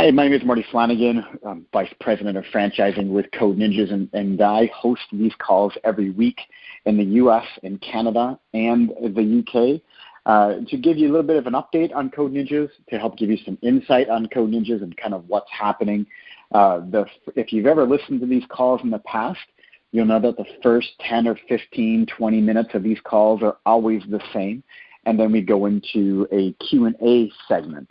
Hi, my name is Marty Flanagan. I'm Vice President of Franchising with Code Ninjas, and I host these calls every week in the U.S., in Canada, and the U.K. To give you a little bit of an update on Code Ninjas, to help give you some insight on Code Ninjas and kind of what's happening. If you've ever listened to these calls in the past, you'll know that the first 10 or 15, 20 minutes of these calls are always the same, and then we go into a Q&A segment.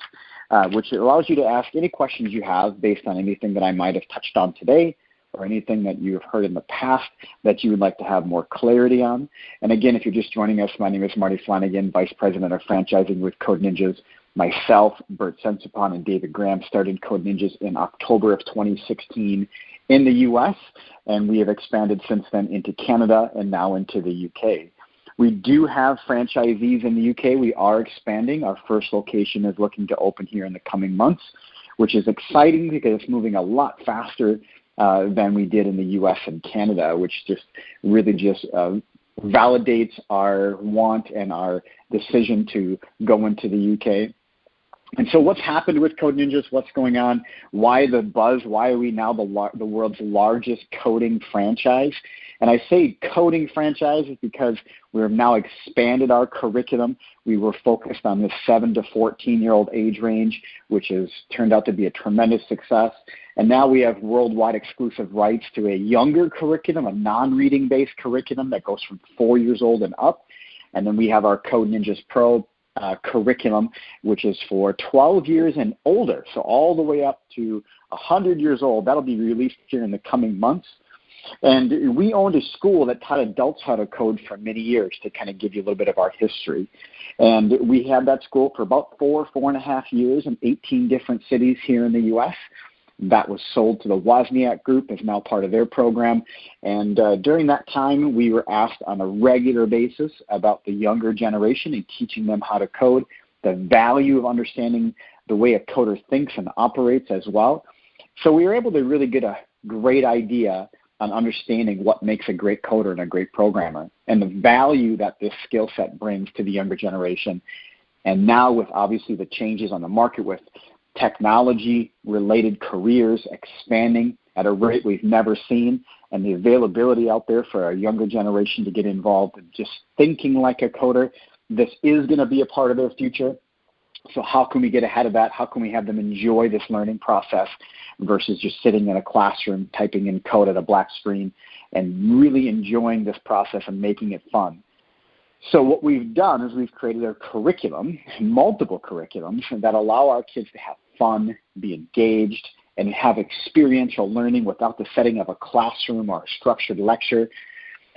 Which allows you to ask any questions you have based on anything that I might have touched on today or anything that you have heard in the past that you would like to have more clarity on. And again, if you're just joining us, my name is Marty Flanagan, Vice President of Franchising with Code Ninjas. Myself, Bert Sensipon, and David Graham started Code Ninjas in October of 2016 in the U.S., and we have expanded since then into Canada and now into the U.K. We do have franchisees in the UK. We are expanding. Our first location is looking to open here in the coming months, which is exciting because it's moving a lot faster than we did in the US and Canada, which really validates our want and our decision to go into the UK. And so what's happened with Code Ninjas? What's going on? Why the buzz? Why are we now the world's largest coding franchise? And I say coding franchises because we've now expanded our curriculum. We were focused on the 7 to 14-year-old age range, which has turned out to be a tremendous success. And now we have worldwide exclusive rights to a younger curriculum, a non-reading based curriculum that goes from 4 years old and up. And then we have our Code Ninjas Pro curriculum, which is for 12 years and older, so all the way up to 100 years old. That'll be released here in the coming months. And we owned a school that taught adults how to code for many years, to kind of give you a little bit of our history. And we had that school for about 4.5 years in 18 different cities here in the U.S. That was sold to the Wozniak Group, is now part of their program. And during that time, we were asked on a regular basis about the younger generation and teaching them how to code, the value of understanding the way a coder thinks and operates as well. So we were able to really get a great idea on understanding what makes a great coder and a great programmer, and the value that this skill set brings to the younger generation. And now with obviously the changes on the market with technology-related careers expanding at a rate we've never seen, and the availability out there for our younger generation to get involved in just thinking like a coder, this is going to be a part of their future. So how can we get ahead of that? How can we have them enjoy this learning process versus just sitting in a classroom typing in code at a black screen, and really enjoying this process and making it fun? So what we've done is we've created a curriculum, multiple curriculums, that allow our kids to have fun, be engaged, and have experiential learning without the setting of a classroom or a structured lecture.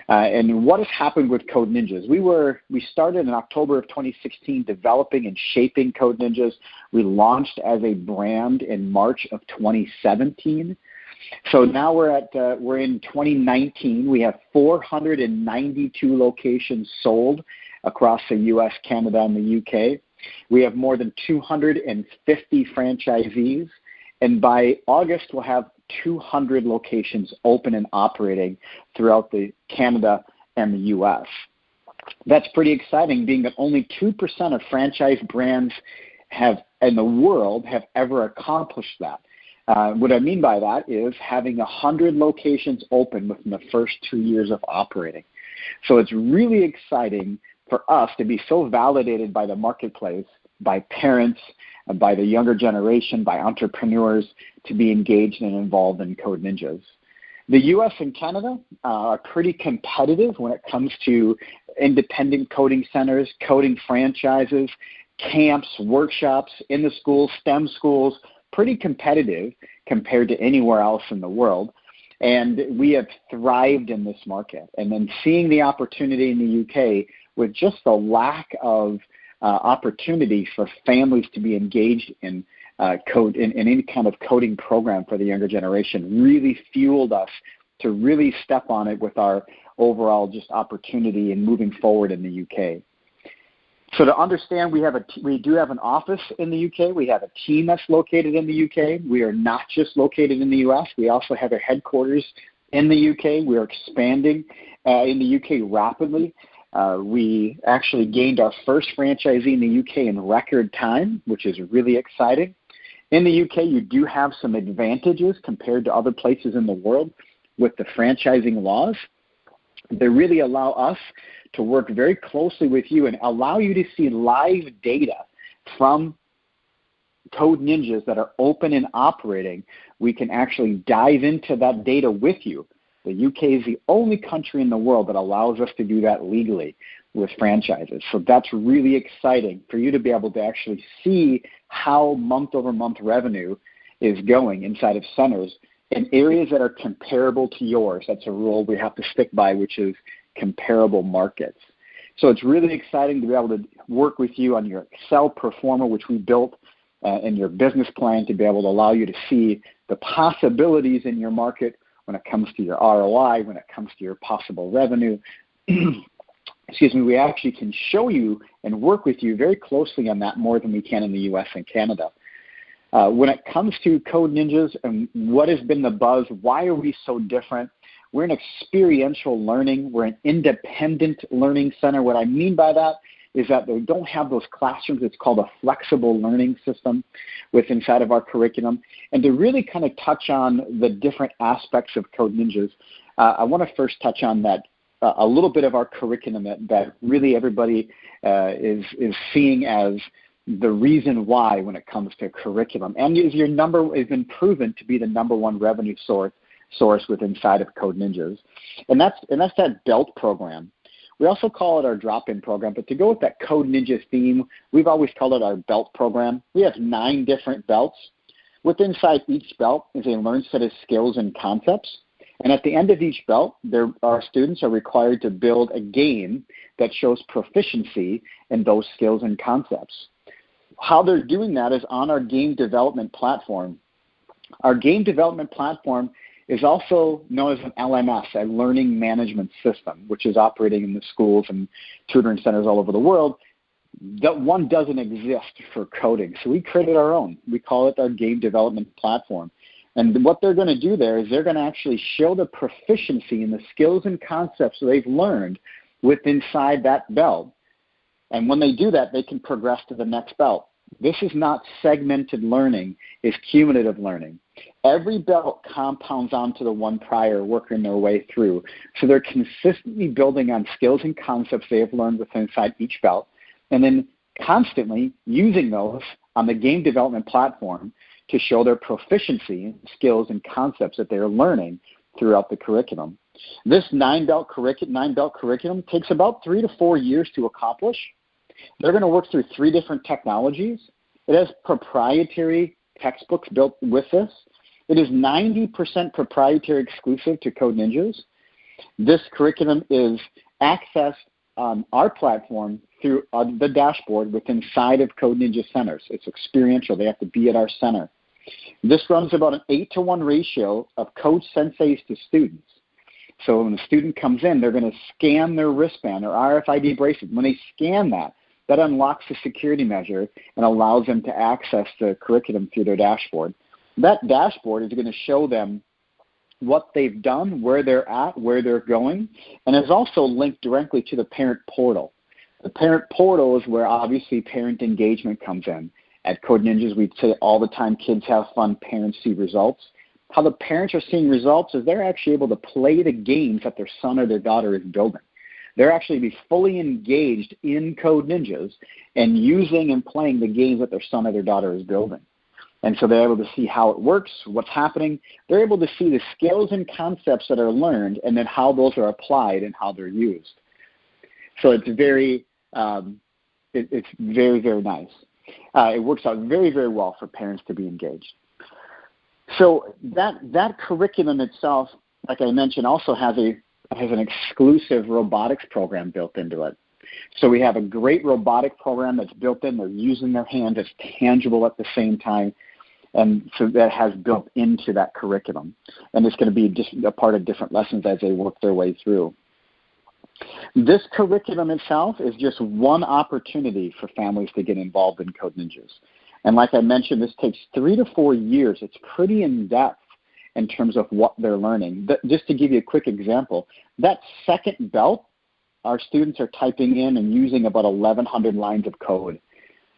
And what has happened with Code Ninjas? We started in October of 2016 developing and shaping Code Ninjas. We launched as a brand in March of 2017. So now we're in 2019. We have 492 locations sold across the U.S., Canada, and the UK. We have more than 250 franchisees, and by August we'll have 200 locations open and operating throughout the Canada and the U.S. That's pretty exciting, being that only 2% of franchise brands in the world have ever accomplished that. What I mean by that is having 100 locations open within the first 2 years of operating. So it's really exciting for us to be so validated by the marketplace, by parents, by the younger generation, by entrepreneurs, to be engaged and involved in Code Ninjas. The U.S. and Canada are pretty competitive when it comes to independent coding centers, coding franchises, camps, workshops in the schools, STEM schools, pretty competitive compared to anywhere else in the world. And we have thrived in this market. And then seeing the opportunity in the UK with just the lack of opportunity for families to be engaged in code in any kind of coding program for the younger generation really fueled us to really step on it with our overall just opportunity in moving forward in the UK. So to understand, we do have an office in the UK. We have a team that's located in the UK. We are not just located in the US. We also have our headquarters in the UK. We are expanding in the UK rapidly. We actually gained our first franchisee in the UK in record time, which is really exciting. In the UK, you do have some advantages compared to other places in the world with the franchising laws. They really allow us to work very closely with you and allow you to see live data from Code Ninjas that are open and operating. We can actually dive into that data with you. The UK is the only country in the world that allows us to do that legally with franchises. So that's really exciting for you to be able to actually see how month-over-month revenue is going inside of centers in areas that are comparable to yours. That's a rule we have to stick by, which is comparable markets. So it's really exciting to be able to work with you on your Excel performer, which we built, in your business plan to be able to allow you to see the possibilities in your market when it comes to your ROI, when it comes to your possible revenue. Excuse me, we actually can show you and work with you very closely on that more than we can in the US and Canada. When it comes to Code Ninjas and what has been the buzz, why are we so different? We're an experiential learning. We're an independent learning center. What I mean by that is that they don't have those classrooms. It's called a flexible learning system inside of our curriculum. And to really kind of touch on the different aspects of Code Ninjas, I want to first touch on that a little bit of our curriculum that really everybody is seeing as the reason why when it comes to curriculum. And has been proven to be the number one revenue source inside of Code Ninjas. And that's that BELT program. We also call it our drop-in program, but to go with that Code Ninja theme, we've always called it our BELT program. We have 9 different belts. Inside each belt is a learned set of skills and concepts. And at the end of each belt, our students are required to build a game that shows proficiency in those skills and concepts. How they're doing that is on our game development platform. Our game development platform is also known as an LMS, a learning management system, which is operating in the schools and tutoring centers all over the world. That one doesn't exist for coding, so we created our own. We call it our game development platform. And what they're going to do there is they're going to actually show the proficiency in the skills and concepts that they've learned inside that belt. And when they do that, they can progress to the next belt. This is not segmented learning, it's cumulative learning. Every belt compounds onto the one prior, working their way through. So they're consistently building on skills and concepts they have learned inside each belt, and then constantly using those on the game development platform to show their proficiency in skills and concepts that they are learning throughout the curriculum. This 9-belt curriculum takes about 3 to 4 years to accomplish. They're going to work through 3 different technologies. It has proprietary textbooks built with this. It is 90% proprietary exclusive to Code Ninjas. This curriculum is accessed on our platform through the dashboard inside of Code Ninja centers. It's experiential. They have to be at our center. This runs about an 8-to-1 ratio of Code Senseis to students. So when a student comes in, they're going to scan their wristband or RFID bracelet. When they scan that unlocks the security measure and allows them to access the curriculum through their dashboard. That dashboard is going to show them what they've done, where they're at, where they're going, and is also linked directly to the parent portal. The parent portal is where obviously parent engagement comes in. At Code Ninjas, we say all the time, kids have fun, parents see results. How the parents are seeing results is they're actually able to play the games that their son or their daughter is building. They're actually be fully engaged in Code Ninjas and using and playing the games that their son or their daughter is building. And so they're able to see how it works, what's happening. They're able to see the skills and concepts that are learned and then how those are applied and how they're used. So it's very, very nice. It works out very, very well for parents to be engaged. So that curriculum itself, like I mentioned, also has an exclusive robotics program built into it. So we have a great robotic program that's built in. They're using their hands. It's tangible at the same time. And so that has built into that curriculum. And it's going to be just a part of different lessons as they work their way through. This curriculum itself is just one opportunity for families to get involved in Code Ninjas. And like I mentioned, this takes 3 to 4 years. It's pretty in-depth in terms of what they're learning. Just to give you a quick example, that second belt, our students are typing in and using about 1,100 lines of code,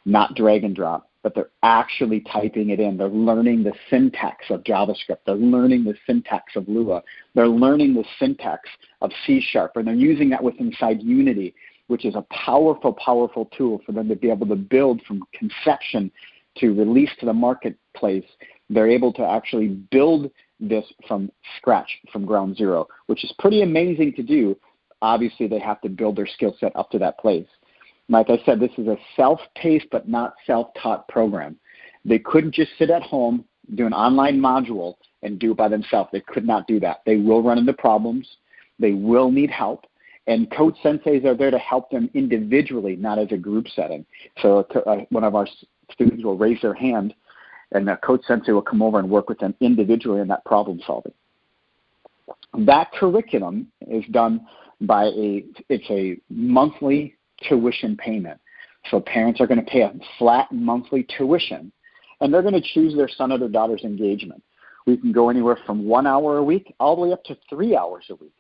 not drag and drop. but they're actually typing it in. They're learning the syntax of JavaScript. They're learning the syntax of Lua. They're learning the syntax of C#, and they're using that with inside Unity, which is a powerful, powerful tool for them to be able to build from conception to release to the marketplace. They're able to actually build this from scratch, from ground zero, which is pretty amazing to do. Obviously, they have to build their skill set up to that place. Like I said, this is a self-paced but not self-taught program. They couldn't just sit at home, do an online module, and do it by themselves. They could not do that. They will run into problems. They will need help. And coach senseis are there to help them individually, not as a group setting. So one of our students will raise their hand, and the coach sensei will come over and work with them individually in that problem solving. That curriculum is done by it's a monthly tuition payment. So parents are going to pay a flat monthly tuition, and they're going to choose their son or their daughter's engagement. We can go anywhere from 1 hour a week all the way up to 3 hours a week.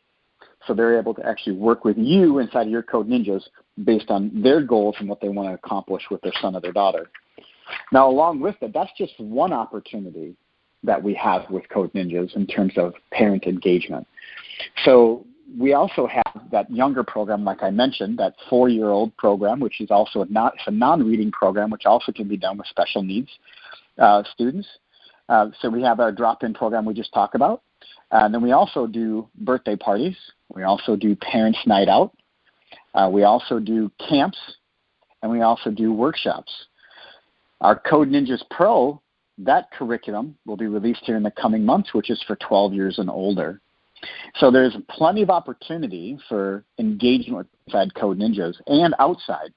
So they're able to actually work with you inside of your Code Ninjas based on their goals and what they want to accomplish with their son or their daughter. Now, along with it, that's just one opportunity that we have with Code Ninjas in terms of parent engagement. So we also have that younger program, like I mentioned, that 4-year-old program, which is also it's a non-reading program, which also can be done with special needs students. So we have our drop-in program we just talked about. And then we also do birthday parties. We also do parents' night out. We also do camps, and we also do workshops. Our Code Ninjas Pro, that curriculum will be released here in the coming months, which is for 12 years and older. So there's plenty of opportunity for engagement inside Code Ninjas and outside.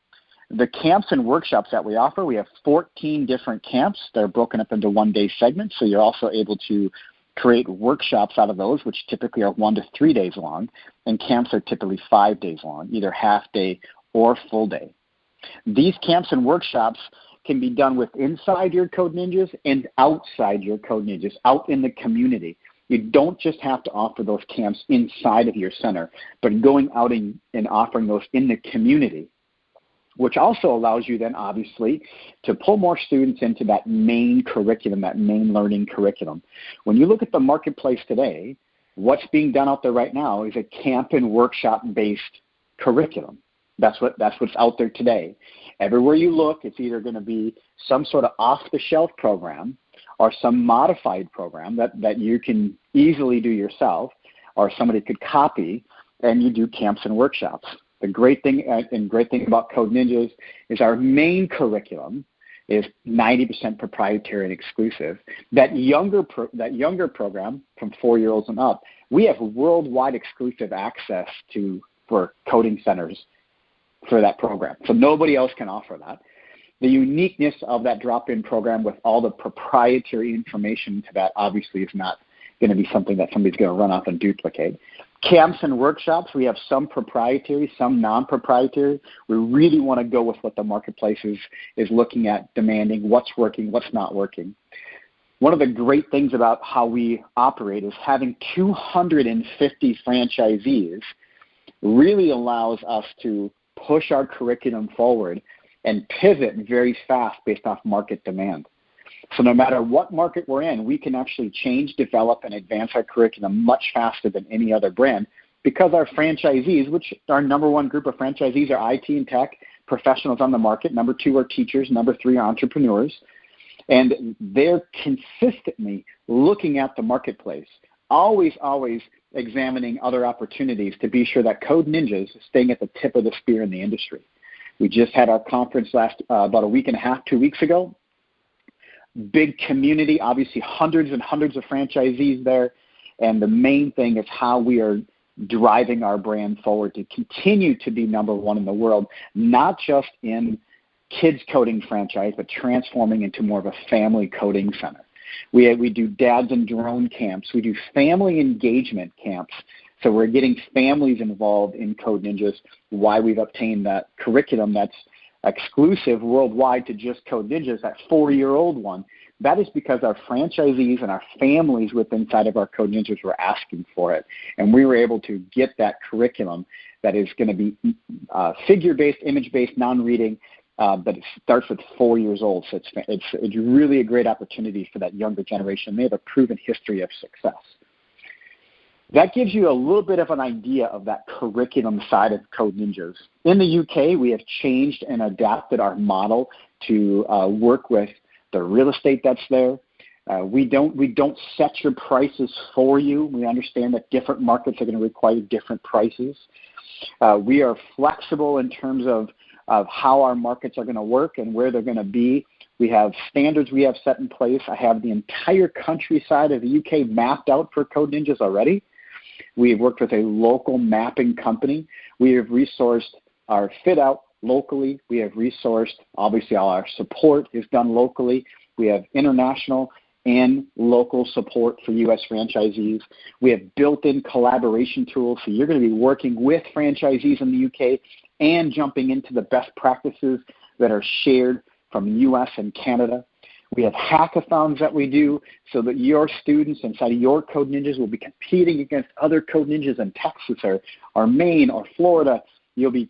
The camps and workshops that we offer, we have 14 different camps. They're broken up into one-day segments, so you're also able to create workshops out of those, which typically are 1 to 3 days long, and camps are typically 5 days long, either half day or full day. These camps and workshops can be done with inside your Code Ninjas and outside your Code Ninjas, out in the community. You don't just have to offer those camps inside of your center, but going out and offering those in the community, which also allows you then obviously to pull more students into that main curriculum, that main learning curriculum. When you look at the marketplace today, what's being done out there right now is a camp and workshop-based curriculum. That's what's out there today. Everywhere you look, it's either going to be some sort of off-the-shelf program or some modified program that you can easily do yourself or somebody could copy, and you do camps and workshops. The great thing about Code Ninjas is our main curriculum is 90% proprietary and exclusive. That younger program from 4-year-olds and up, we have worldwide exclusive access for coding centers for that program. So nobody else can offer that. The uniqueness of that drop-in program with all the proprietary information to that obviously is not going to be something that somebody's going to run off and duplicate. Camps and workshops, we have some proprietary, some non-proprietary. We really want to go with what the marketplace is looking at, demanding what's working, what's not working. One of the great things about how we operate is having 250 franchisees really allows us to push our curriculum forward and pivot very fast based off market demand. So no matter what market we're in, we can actually change, develop, and advance our curriculum much faster than any other brand because our franchisees, which our number one group of franchisees are IT and tech professionals on the market. Number 2 are teachers. Number 3 are entrepreneurs. And they're consistently looking at the marketplace, always examining other opportunities to be sure that Code Ninjas is staying at the tip of the spear in the industry. We just had our conference about a week and a half, 2 weeks ago. Big community, obviously hundreds and hundreds of franchisees there. And the main thing is how we are driving our brand forward to continue to be number one in the world, not just in kids coding franchise, but transforming into more of a family coding center. We do dads and drone camps. We do family engagement camps. So we're getting families involved in Code Ninjas, why we've obtained that curriculum that's exclusive worldwide to just Code Ninjas, that 4-year-old one. That is because our franchisees and our families within inside of our Code Ninjas were asking for it. And we were able to get that curriculum that is going to be figure-based, image-based, non-reading, but it starts with 4 years old. So it's really a great opportunity for that younger generation. They have a proven history of success. That gives you a little bit of an idea of that curriculum side of Code Ninjas. In the UK, we have changed and adapted our model to work with the real estate that's there. We don't set your prices for you. We understand that different markets are going to require different prices. We are flexible in terms of how our markets are going to work and where they're going to be. We have standards we have set in place. I have the entire countryside of the UK mapped out for Code Ninjas already. We have worked with a local mapping company. We have resourced our fit out locally. We have resourced, obviously, all our support is done locally. We have international and local support for U.S. franchisees. We have built-in collaboration tools, so you're going to be working with franchisees in the UK and jumping into the best practices that are shared from U.S. and Canada. We have hackathons that we do so that your students inside of your Code Ninjas will be competing against other Code Ninjas in Texas or Maine or Florida. You'll be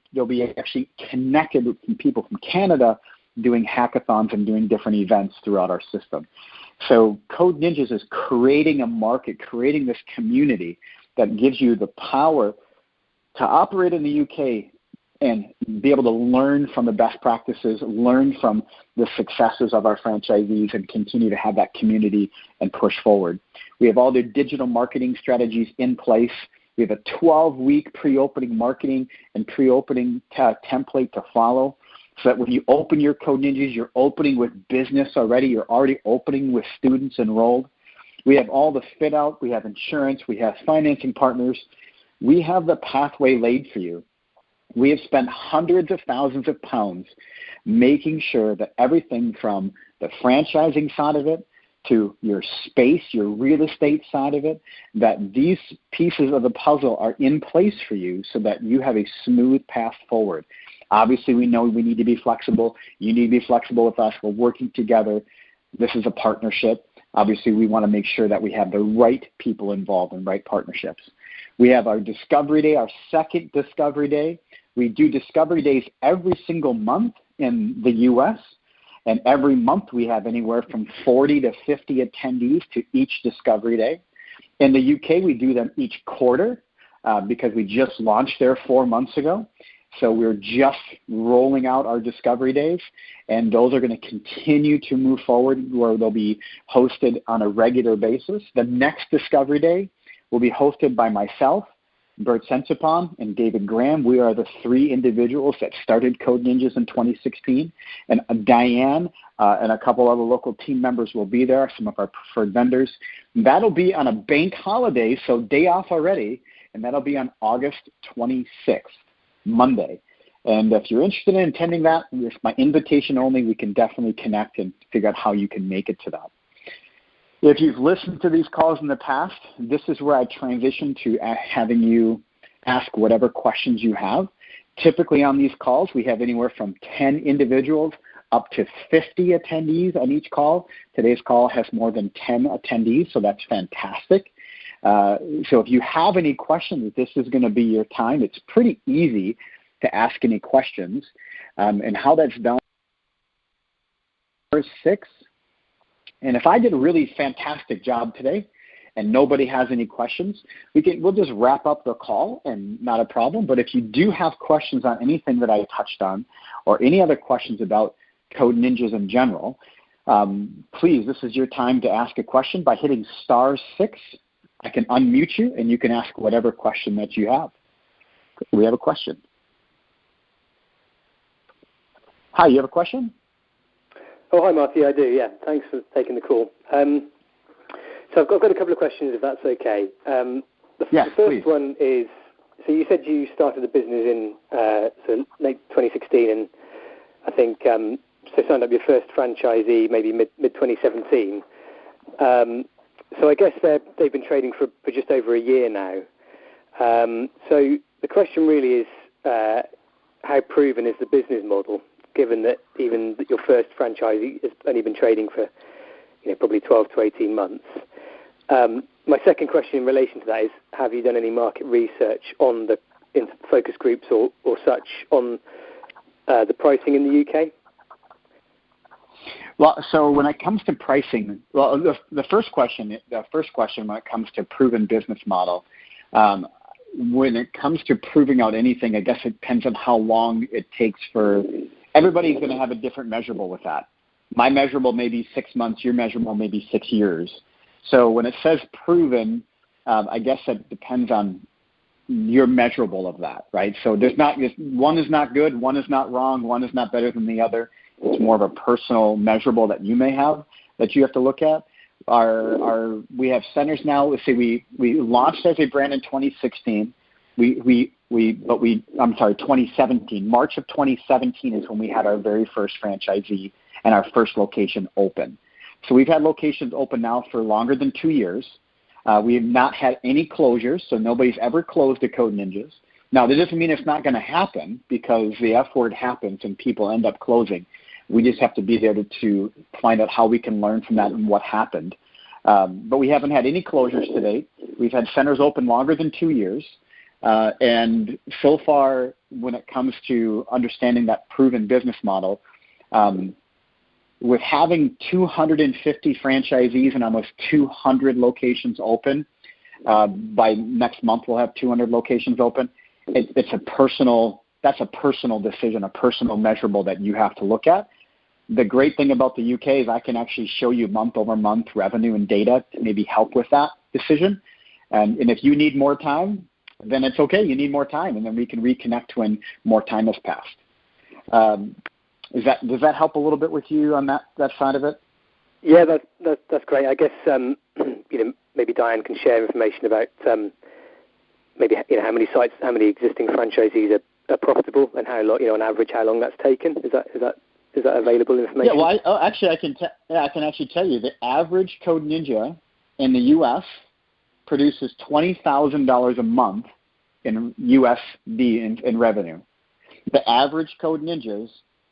actually connected with people from Canada doing hackathons and doing different events throughout our system. So Code Ninjas is creating a market, creating this community that gives you the power to operate in the UK and be able to learn from the best practices, learn from the successes of our franchisees, and continue to have that community and push forward. We have all the digital marketing strategies in place. We have a 12-week pre-opening marketing and pre-opening template to follow, so that when you open your Code Ninjas, you're opening with business already. You're already opening with students enrolled. We have all the fit out. We have insurance. We have financing partners. We have the pathway laid for you. We have spent hundreds of thousands of pounds making sure that everything from the franchising side of it to your space, your real estate side of it, that these pieces of the puzzle are in place for you so that you have a smooth path forward. Obviously, we know we need to be flexible. You need to be flexible with us. We're working together. This is a partnership. Obviously, we want to make sure that we have the right people involved and right partnerships. We have our Discovery Day, our second Discovery Day. We do Discovery Days every single month in the U.S., and every month we have anywhere from 40 to 50 attendees to each Discovery Day. In the UK, we do them each quarter because we just launched there 4 months ago. So we're just rolling out our Discovery Days, and those are going to continue to move forward where they'll be hosted on a regular basis. The next Discovery Day will be hosted by myself, Bert Sensipon, and David Graham. We are the 3 individuals that started Code Ninjas in 2016. And Diane and a couple other local team members will be there, some of our preferred vendors. That'll be on a bank holiday, so day off already, and that'll be on August 26th, Monday. And if you're interested in attending that, it's my invitation only. We can definitely connect and figure out how you can make it to that. If you've listened to these calls in the past, this is where I transition to having you ask whatever questions you have. Typically on these calls, we have anywhere from 10 individuals up to 50 attendees on each call. Today's call has more than 10 attendees, so that's fantastic. So if you have any questions, this is going to be your time. It's pretty easy to ask any questions. And how that's done is 6. And if I did a really fantastic job today and nobody has any questions, we'll just wrap up the call and not a problem. But if you do have questions on anything that I touched on or any other questions about Code Ninjas in general, please, this is your time to ask a question by hitting *6. I can unmute you and you can ask whatever question that you have. We have a question. Hi, you have a question? Oh, hi, Marty. I do, yeah. Thanks for taking the call. So I've got a couple of questions, if that's okay. The first please. one is, so you said you started the business in late 2016, and I think signed up your first franchisee maybe mid-2017. So I guess they've been trading for just over a year now. So the question really is, how proven is the business model, given that even your first franchisee has only been trading for probably 12 to 18 months? My second question in relation to that is, have you done any market research on the focus groups or such on the pricing in the UK? Well, so when it comes to pricing, well, the first question when it comes to proven business model, when it comes to proving out anything, I guess it depends on how long it takes for everybody's going to have a different measurable with that. My measurable may be 6 months, your measurable may be 6 years. So when it says proven, I guess it depends on your measurable of that, right? So one is not good, one is not wrong, one is not better than the other. It's more of a personal measurable that you may have that you have to look at. We have centers now. Let's say we launched as a brand in 2016. 2017. March of 2017 is when we had our very first franchisee and our first location open. So we've had locations open now for longer than 2 years. We have not had any closures, so nobody's ever closed at Code Ninjas. Now, that doesn't mean it's not going to happen, because the F word happens and people end up closing. We just have to be there to find out how we can learn from that and what happened. But we haven't had any closures to date. We've had centers open longer than 2 years. And so far, when it comes to understanding that proven business model, with having 250 franchisees and almost 200 locations open, by next month we'll have 200 locations open. That's a personal decision, a personal measurable that you have to look at. The great thing about the UK is I can actually show you month-over-month revenue and data to maybe help with that decision. And if you need more time, then it's okay. You need more time, and then we can reconnect when more time has passed. Does that help a little bit with you on that side of it? Yeah, that's great. I guess maybe Diane can share information about maybe how many sites, how many existing franchisees are profitable, and how long, on average, how long that's taken. Is that available information? Yeah, well, I can actually tell you the average Code Ninja in the U.S. produces $20,000 a month in USD in revenue. The average Code Ninjas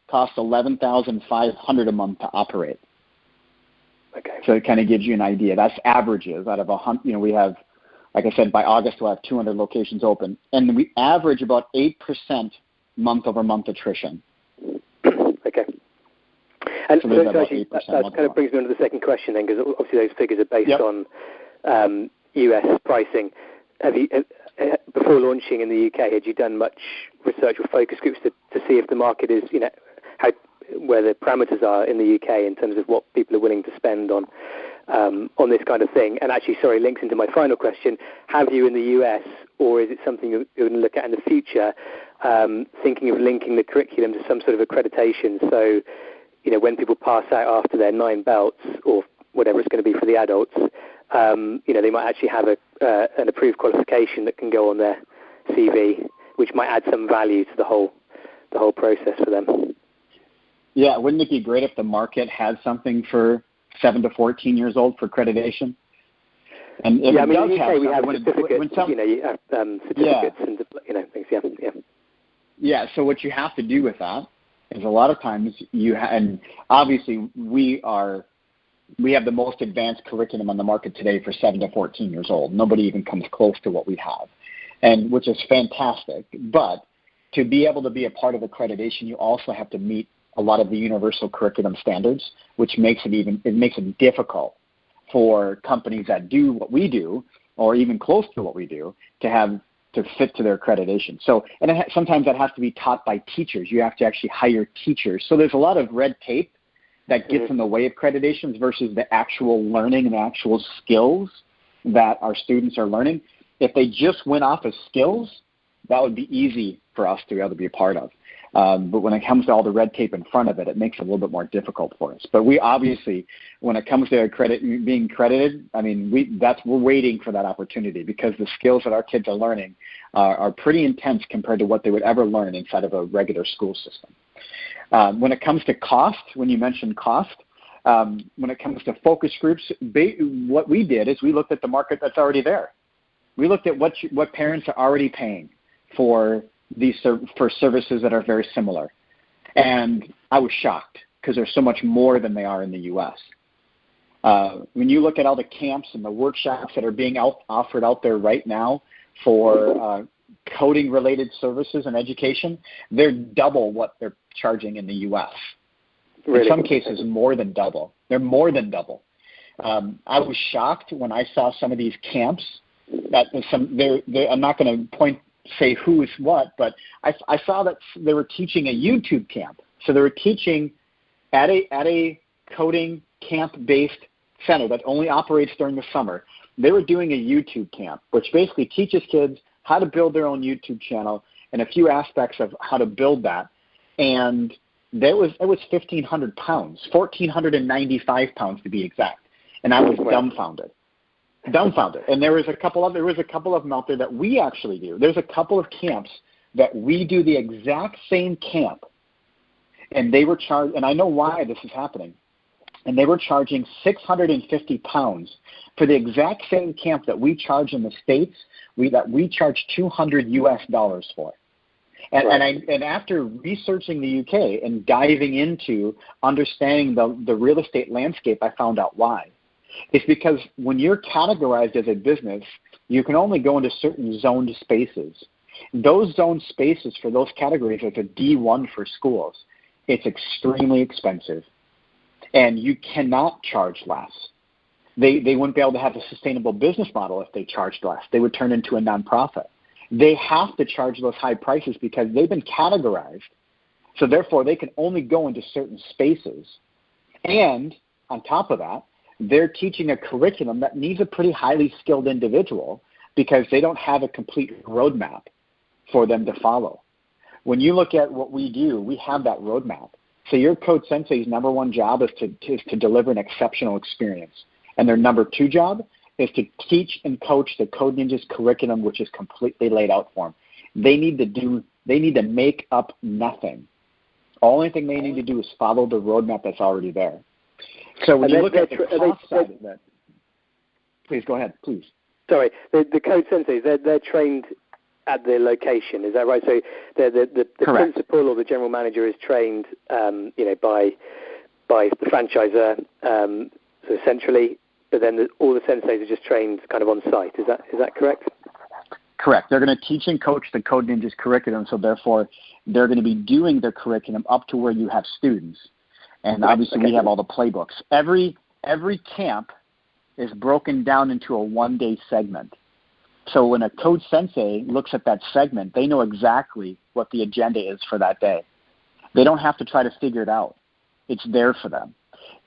cost $11,500 a month to operate. Okay. So it kind of gives you an idea. That's averages out of 100. We have, like I said, by August we'll have 200 locations open, and we average about 8% month-over-month attrition. Okay. And so that kind of brings me on to the second question then, because obviously those figures are based on US pricing. Have you, before launching in the UK, had you done much research or focus groups to see if the market is, where the parameters are in the UK in terms of what people are willing to spend on this kind of thing? And actually, links into my final question. Have you in the US, or is it something you're going to look at in the future, thinking of linking the curriculum to some sort of accreditation? So, when people pass out after their 9 belts, or whatever it's going to be for the adults, they might actually have an approved qualification that can go on their CV, which might add some value to the whole process for them. Yeah, wouldn't it be great if the market had something for 7 to 14 years old for accreditation? And if in the UK we have certificates. You have certificates and things. Yeah. Yeah. So what you have to do with that is a lot of times and obviously we have the most advanced curriculum on the market today for 7 to 14 years old. Nobody even comes close to what we have, and which is fantastic. But to be able to be a part of accreditation, you also have to meet a lot of the universal curriculum standards, which makes it difficult for companies that do what we do, or even close to what we do, to fit to their accreditation. So, and sometimes that has to be taught by teachers. You have to actually hire teachers. So there's a lot of red tape that gets in the way of accreditations versus the actual learning and the actual skills that our students are learning. If they just went off of skills, that would be easy for us to be able to be a part of. But when it comes to all the red tape in front of it, it makes it a little bit more difficult for us. But we obviously, when it comes to being credited, we're waiting for that opportunity, because the skills that our kids are learning are pretty intense compared to what they would ever learn inside of a regular school system. When it comes to cost, when you mentioned cost, when it comes to focus groups, what we did is we looked at the market that's already there. We looked at what parents are already paying for services that are very similar. And I was shocked, because they're so much more than they are in the U.S. When you look at all the camps and the workshops that are being offered out there right now for coding-related services and education, they're double what they're charging in the U.S. Really? In some cases, more than double. They're more than double. I was shocked when I saw some of these camps that I'm not going to say who's what, but I saw that they were teaching a YouTube camp. So they were teaching at a coding camp-based center that only operates during the summer. They were doing a YouTube camp, which basically teaches kids how to build their own YouTube channel and a few aspects of how to build that. And it was 1,500 pounds, 1,495 pounds to be exact. And I was dumbfounded. And there was a couple of them out there that we actually do. There's a couple of camps that we do the exact same camp, and they were charged. And I know why this is happening. And they were charging 650 pounds for the exact same camp that we charge in the States. That we charge $200 for. And after researching the UK and diving into understanding the real estate landscape, I found out why. It's because when you're categorized as a business, you can only go into certain zoned spaces. Those zoned spaces for those categories are the D1 for schools. It's extremely expensive, and you cannot charge less. They wouldn't be able to have a sustainable business model if they charged less. They would turn into a nonprofit. They have to charge those high prices because they've been categorized, so therefore they can only go into certain spaces. And on top of that, they're teaching a curriculum that needs a pretty highly skilled individual because they don't have a complete roadmap for them to follow. When you look at what we do, we have that roadmap. So your Code Sensei's number one job is to deliver an exceptional experience. And their number two job is to teach and coach the Code Ninjas curriculum, which is completely laid out for them. They need to make up nothing. Only thing they need to do is follow the roadmap that's already there. So when you look at the cost side of that, please go ahead, please. Sorry, the Code Senseis, they're trained at the location, is that right? So the principal or the general manager is trained, by the franchisor, so centrally, but then all the senseis are just trained kind of on site. Is that correct? Correct. They're going to teach and coach the Code Ninjas curriculum, so therefore they're going to be doing their curriculum up to where you have students. And obviously we have all the playbooks. Every camp is broken down into a one-day segment. So when a Code Sensei looks at that segment, they know exactly what the agenda is for that day. They don't have to try to figure it out. It's there for them.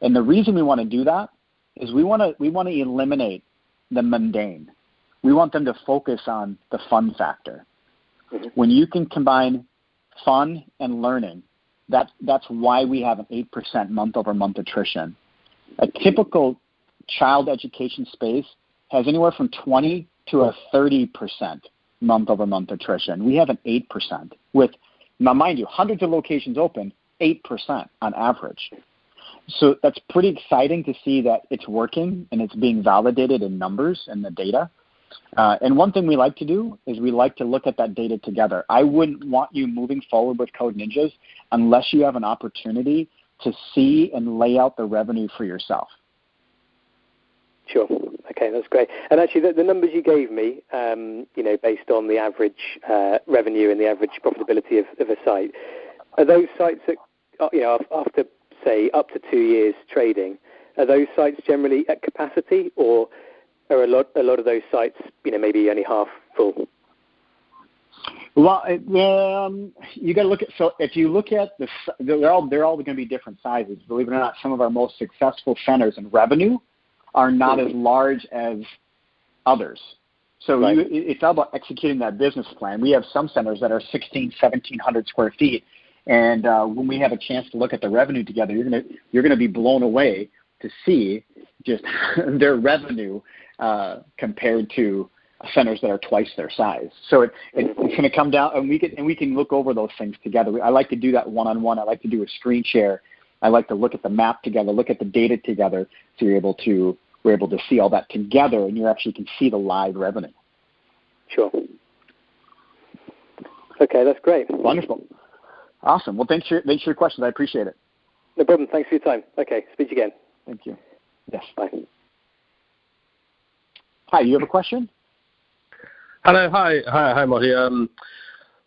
And the reason we want to do that is we want to eliminate the mundane. We want them to focus on the fun factor. Mm-hmm. When you can combine fun and learning, that's why we have an 8% month-over-month attrition. A typical child education space has anywhere from 20 to a 30% month-over-month attrition. We have an 8% with, now mind you, hundreds of locations open, 8% on average. So that's pretty exciting to see that it's working and it's being validated in numbers and the data. And one thing we like to do is we like to look at that data together. I wouldn't want you moving forward with Code Ninjas unless you have an opportunity to see and lay out the revenue for yourself. Sure. Okay, that's great. And actually, the numbers you gave me, based on the average revenue and the average profitability of a site, are those sites that, after, say, up to 2 years trading, are those sites generally at capacity, or are a lot of those sites, maybe only half full? Well, you got to look at. So if you look at they're all going to be different sizes. Believe it or not, some of our most successful centers in revenue are not as large as others. So right. It's all about executing that business plan. We have some centers that are 1,700 square feet, and when we have a chance to look at the revenue together, you're going to be blown away to see just their revenue compared to centers that are twice their size. So it's going to come down, and we can look over those things together. I like to do that one-on-one. I like to do a screen share. I like to look at the map together, look at the data together, so we're able to see all that together, and you actually can see the live revenue. Sure. Okay, that's great. Wonderful. Awesome. Well, thanks for your questions. I appreciate it. No problem. Thanks for your time. Okay, speak to you again. Thank you. Yes. Bye. Hi, you have a question? Hello. Hi, Marty.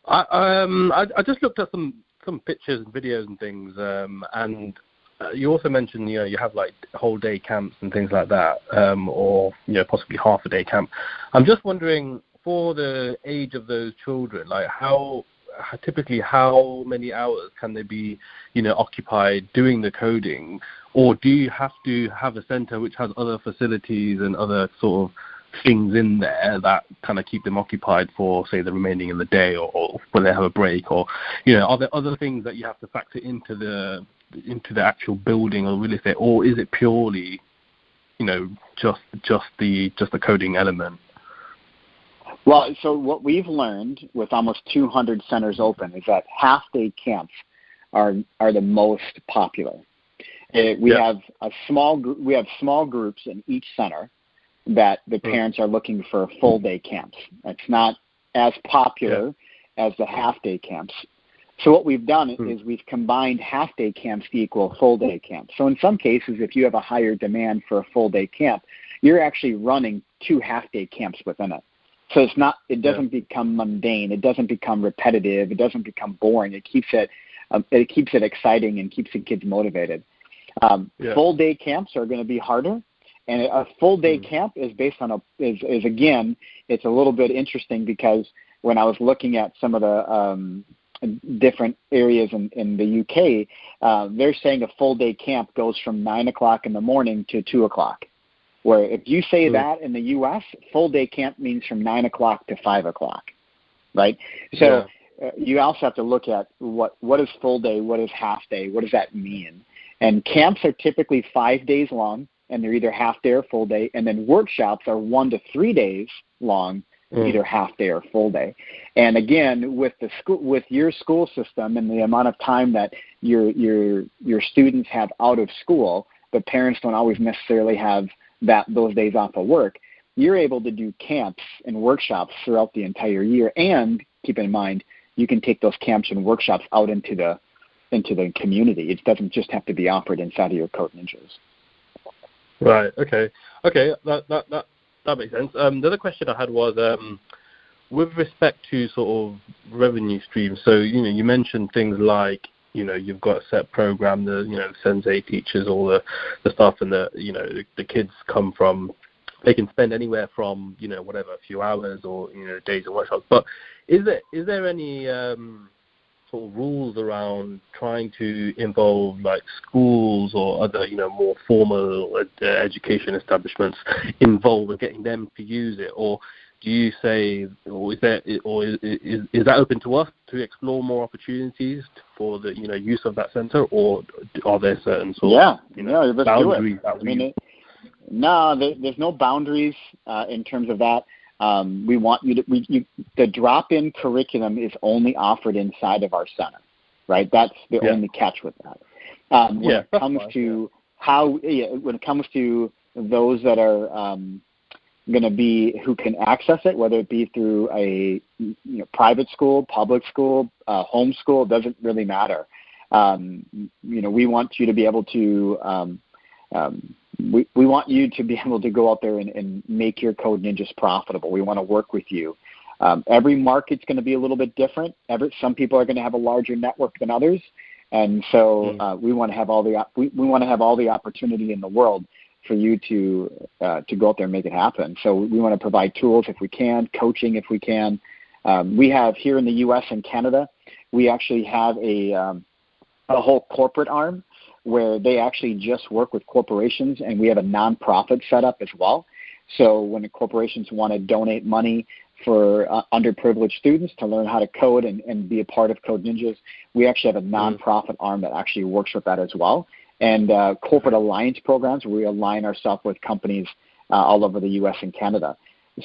I just looked at some pictures and videos and things, and you also mentioned, you have like whole day camps and things like that, or possibly half a day camp. I'm just wondering, for the age of those children, like typically how many hours can they be, occupied doing the coding, or do you have to have a center which has other facilities and other sort of things in there that kind of keep them occupied for, say, the remaining of the day, or when they have a break, or are there other things that you have to factor into the actual building or real estate, or is it purely just the coding element? Well, so what we've learned with almost 200 centers open is that half-day camps are the most popular. We have small groups in each center that the parents are looking for full-day camps. It's not as popular as the half-day camps. So what we've done is we've combined half-day camps to equal full-day camps. So in some cases, if you have a higher demand for a full-day camp, you're actually running 2 half-day camps within it. So it doesn't become mundane. It doesn't become repetitive. It doesn't become boring. It keeps it exciting and keeps the kids motivated. Full-day camps are going to be harder. And a full-day camp is based on again, it's a little bit interesting because when I was looking at some of the different areas in the UK, they're saying a full-day camp goes from 9 o'clock in the morning to 2 o'clock. Where if you say that in the U.S., full-day camp means from 9 o'clock to 5 o'clock, right? So you also have to look at what is full-day, what is half-day, what does that mean? And camps are typically 5 days long, and they're either half-day or full-day, and then workshops are 1 to 3 days long, either half-day or full-day. And again, with your school system and the amount of time that your students have out of school, but parents don't always necessarily have those days off of work, you're able to do camps and workshops throughout the entire year. And keep in mind, you can take those camps and workshops out into the community. It doesn't just have to be offered inside of your Code Ninjas. Right. Okay. That makes sense. The other question I had was with respect to sort of revenue streams. So you mentioned things like you've got a set program, the sensei teachers, all the stuff, and the kids come from, they can spend anywhere from whatever, a few hours or days of workshops. But is there any sort of rules around trying to involve like schools or other more formal education establishments involved with getting them to use it, or do you say, or is that open to us to explore more opportunities for the use of that center, or are there certain sort of boundaries? There's no boundaries in terms of that. We want you to the drop-in curriculum is only offered inside of our center, right? That's the only catch with that. When it comes to those that are going to be who can access it, whether it be through a private school, public school, home school, it doesn't really matter. We want you to be able to we want you to be able to go out there and make your Code Ninjas profitable. We want to work with you. Every market's going to be a little bit different. Some people are going to have a larger network than others, and so we want to have all the opportunity in the world for you to go out there and make it happen. So we want to provide tools if we can, coaching if we can. We have here in the U.S. and Canada, we actually have a whole corporate arm where they actually just work with corporations, and we have a nonprofit set up as well. So when the corporations want to donate money for underprivileged students to learn how to code and be a part of Code Ninjas, we actually have a nonprofit arm that actually works with that as well. And corporate alliance programs where we align ourselves with companies all over the U.S. and Canada.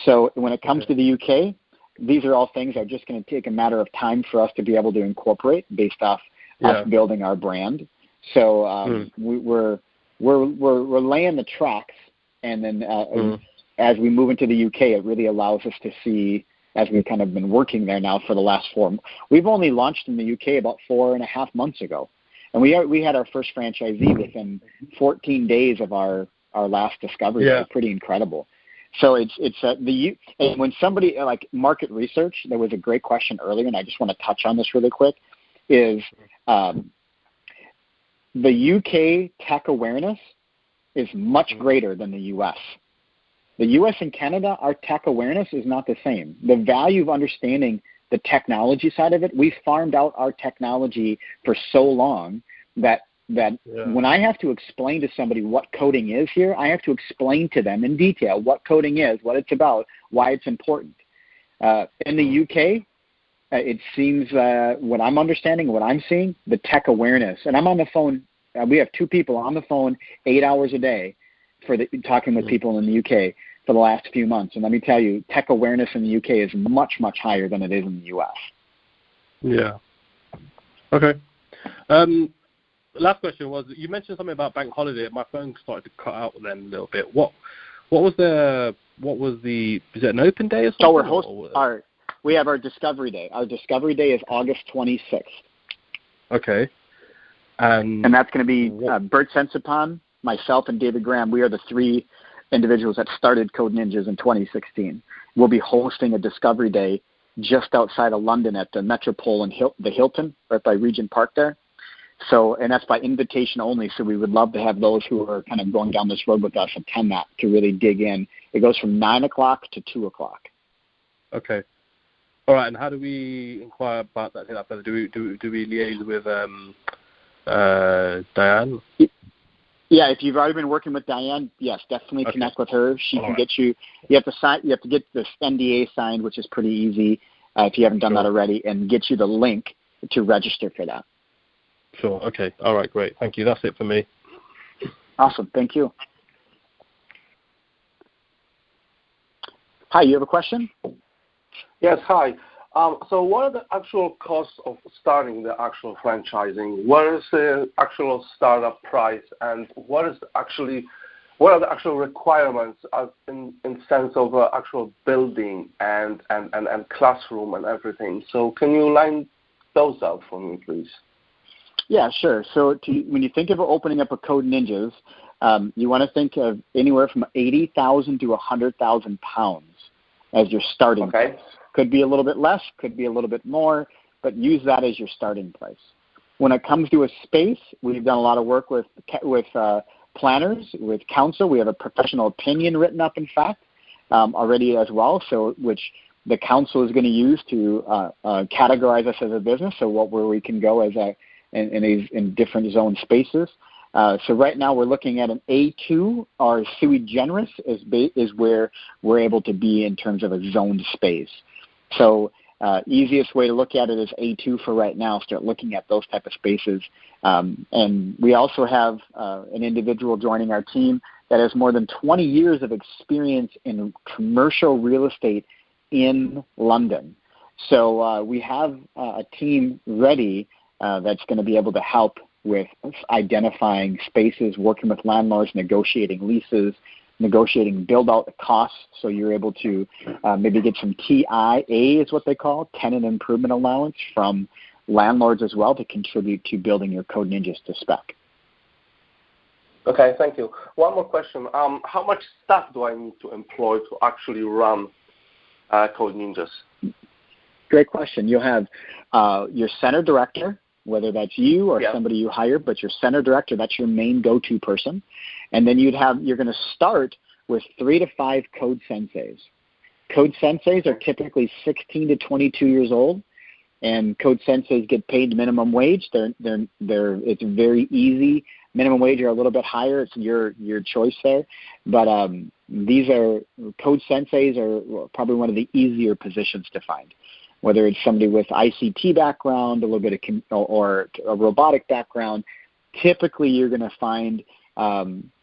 So when it comes to the UK, these are all things that are just going to take a matter of time for us to be able to incorporate based off us building our brand. So we're laying the tracks, and then as we move into the UK, it really allows us to see, as we've kind of been working there now for the last 4 months. We've only launched in the UK about 4.5 months ago, and we had our first franchisee within 14 days of our last discovery. It's pretty incredible. So and when somebody like market research, there was a great question earlier, and I just want to touch on this really quick, is the UK tech awareness is much greater than the US. The US and Canada, our tech awareness is not the same. The value of understanding the technology side of it, we farmed out our technology for so long that when I have to explain to somebody what coding is here, I have to explain to them in detail what coding is, what it's about, why it's important. In the UK, it seems what I'm understanding, what I'm seeing, the tech awareness. And I'm on the phone. We have 2 people on the phone 8 hours a day talking with people in the UK for the last few months. And let me tell you, tech awareness in the UK is much, much higher than it is in the US. Yeah. Okay. Last question was, you mentioned something about bank holiday. My phone started to cut out then a little bit. What was the is it an open day or something? So we're hosting we have our Discovery Day. Our Discovery Day is August 26th. Okay. And that's going to be Bert Sensipon, myself, and David Graham. We are the 3 individuals that started Code Ninjas in 2016. We'll be hosting a Discovery Day just outside of London at the Metropole and the Hilton, right by Regent Park there. So, and that's by invitation only. So we would love to have those who are kind of going down this road with us attend that to really dig in. It goes from 9 o'clock to 2 o'clock. Okay. All right. And how do we inquire about that? Do we liaise with Diane? Yeah, if you've already been working with Diane, yes, definitely connect with her. She can get you. You have to get this NDA signed, which is pretty easy if you haven't done that already, and get you the link to register for that. Sure. Okay. All right. Great. Thank you. That's it for me. Awesome. Thank you. Hi. You have a question? Yes. Hi. So what are the actual costs of starting the actual franchising? What is the actual startup price, and what are the actual requirements in sense of actual building and classroom and everything? So can you line those out for me, please? Yeah, sure. So when you think of opening up a Code Ninjas, you want to think of anywhere from 80,000 to 100,000 pounds as your starting price. Could be a little bit less, could be a little bit more, but use that as your starting price. When it comes to a space, we've done a lot of work with planners, with counsel. We have a professional opinion written up, in fact, already as well, so which the counsel is going to use to categorize us as a business, so where we can go as in different zone spaces. So right now we're looking at an A2, or sui generis is where we're able to be in terms of a zoned space. So easiest way to look at it is A2 for right now. Start looking at those type of spaces. And we also have an individual joining our team that has more than 20 years of experience in commercial real estate in London. So we have a team ready that's going to be able to help with identifying spaces, working with landlords, negotiating leases, negotiating build-out costs, so you're able to maybe get some TIA, is what they call, tenant improvement allowance, from landlords as well to contribute to building your Code Ninjas to spec. Okay, thank you. One more question. How much staff do I need to employ to actually run Code Ninjas? Great question. You'll have your center director, whether that's you or somebody you hire, but your center director, that's your main go-to person. And then you're going to start with 3 to 5 code senseis. Code senseis are typically 16 to 22 years old, and code senseis get paid minimum wage. It's very easy. Minimum wage are a little bit higher. It's your choice there. But these are code senseis are probably one of the easier positions to find. Whether it's somebody with ICT background, a little bit of or a robotic background, typically you're going to find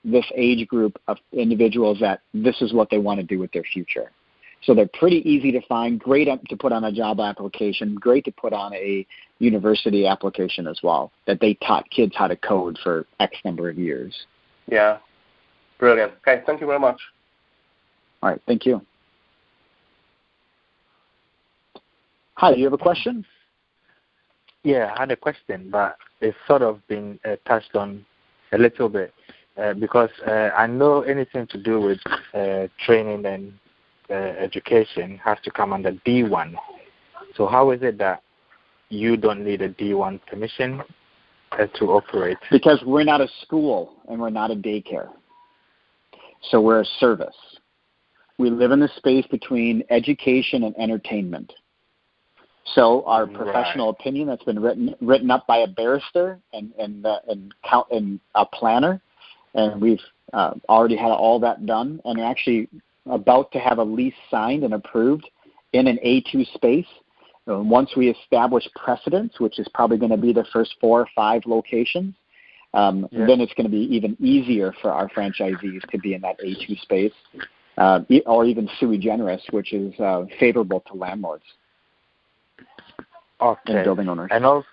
this age group of individuals that this is what they want to do with their future. So they're pretty easy to find, great to put on a job application, great to put on a university application as well, that they taught kids how to code for X number of years. Yeah, brilliant. Okay, thank you very much. All right, thank you. Hi, do you have a question? Yeah, I had a question, but it's sort of been touched on a little bit because I know anything to do with training and education has to come under D1. So how is it that you don't need a D1 permission to operate? Because we're not a school and we're not a daycare. So we're a service. We live in the space between education and entertainment. So our professional opinion that's been written up by a barrister and a planner, and we've already had all that done, and are actually about to have a lease signed and approved in an A2 space. Once we establish precedence, which is probably going to be the first 4 or 5 locations, then it's going to be even easier for our franchisees to be in that A2 space, or even sui generis, which is favorable to landlords and building owners. And also,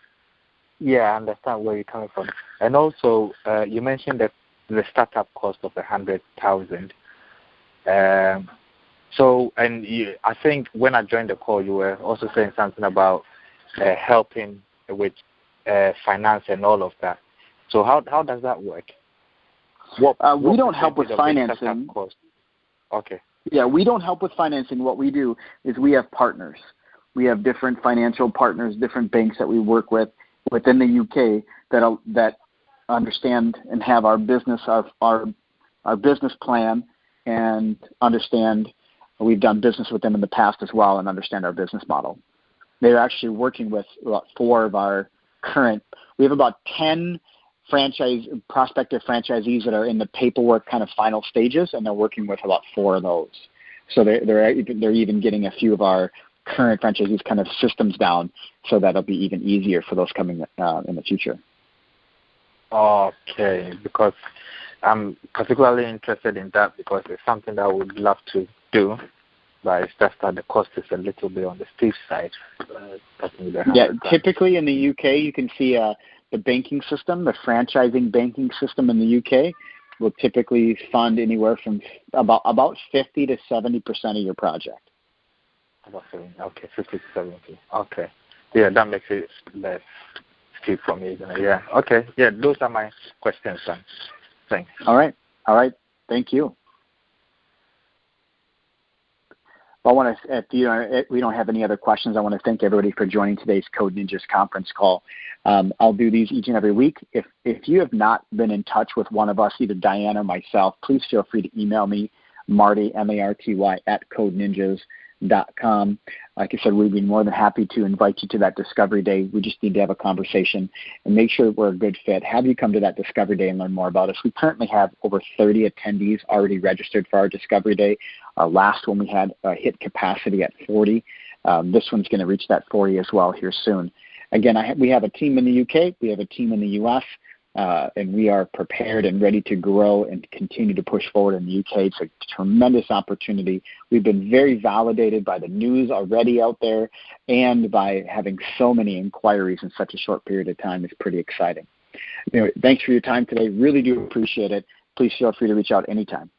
I understand where you're coming from. And also, you mentioned that the startup cost of $100,000. I think when I joined the call, you were also saying something about helping with finance and all of that. So how does that work? We don't help with financing. Okay. Yeah, we don't help with financing. What we do is we have partners. We have different financial partners, different banks that we work with within the UK that understand and have our business, our business plan, and understand. We've done business with them in the past as well and understand our business model. They're actually working with about 4 of our current. We have about 10 prospective franchisees that are in the paperwork kind of final stages, and they're working with about 4 of those. So they're even getting a few of our current franchisees kind of systems down, so that'll be even easier for those coming in the future. Okay, because I'm particularly interested in that because it's something that I would love to do, but it's just that the cost is a little bit on the steep side. Typically in the UK, you can see the banking system, the franchising banking system in the UK will typically fund anywhere from about 50 to 70% of your project. Okay, 50 to 70. Okay. Yeah, that makes it less steep for me. Yeah. Okay. Yeah, those are my questions, son. Thanks. All right. Thank you. I want to, if we don't have any other questions, I want to thank everybody for joining today's Code Ninjas conference call. I'll do these each and every week. If you have not been in touch with one of us, either Diane or myself, please feel free to email me, Marty, M-A-R-T-Y, @codeninjas.com. Like I said, we'd be more than happy to invite you to that Discovery Day. We just need to have a conversation and make sure we're a good fit. Have you come to that Discovery Day and learn more about us. We currently have over 30 attendees already registered for our Discovery Day. Our last one we had hit capacity at 40. This one's going to reach that 40 as well here soon. Again, we have a team in the UK. We have a team in the US. And we are prepared and ready to grow and continue to push forward in the UK. It's a tremendous opportunity. We've been very validated by the news already out there and by having so many inquiries in such a short period of time. It's pretty exciting. Anyway, thanks for your time today. Really do appreciate it. Please feel free to reach out anytime.